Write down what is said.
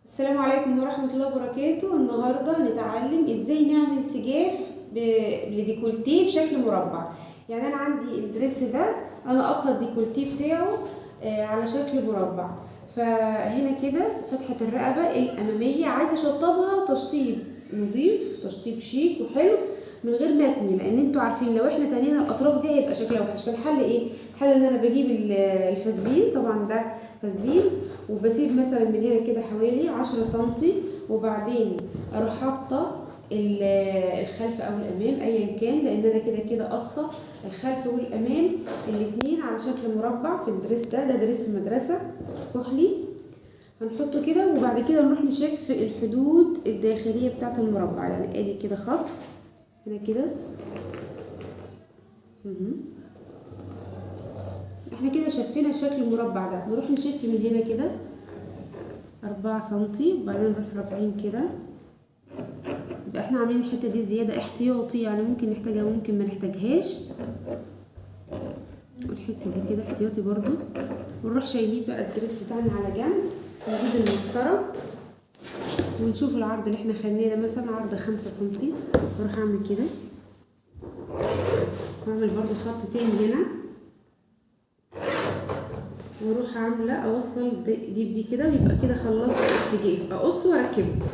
السلام عليكم ورحمة الله وبركاته. النهاردة هنتعلم ازاي نعمل سجاف لديكولتيه بشكل مربع. يعني انا عندي الدريس ده، انا اصلا الديكولتيه بتاعه على شكل مربع. فهنا كده فتحة الرقبة الامامية عايزة اشطبها تشطيب نظيف، تشطيب شيك وحلو من غير ما اتني، لان انتوا عارفين لو احنا تنينا الاطراف دي هيبقى شكلها وحش. فالحل ايه؟ الحل ان انا بجيب الفازلين، طبعا ده فازلين، وبسيب مثلا من هنا كده حوالي 10 سنتي، وبعدين اروح حاطه الخلف او الامام ايا كان، لان انا كده كده قصه الخلف والامام الاتنين على شكل مربع في الدريس ده دريس مدرسه كحلي. هنحطه كده وبعد كده نروح نشف الحدود الداخليه بتاعه المربع. يعني ادي كده خط هنا كده، احنا كده شفينا الشكل المربع ده. نروح نشف من هنا كده 4 سنتي، وبعدين نروح رافعين كده. يبقى احنا عاملين الحته دي زياده احتياطي، يعني ممكن نحتاجها ممكن ما نحتاجهاش، والحته دي كده احتياطي برضو. ونروح شايلين بقى الدريس بتاعنا على جنب، ونجيب المسطره ونشوف العرض اللي احنا خدناه ده، مثلا عرض 5 سنتي. نروح اعمل كده واعمل برضو خط تاني هنا، واروح عامله اوصل دي بدي كده، ويبقى كده خلصت السجاف. اقصه واركبه.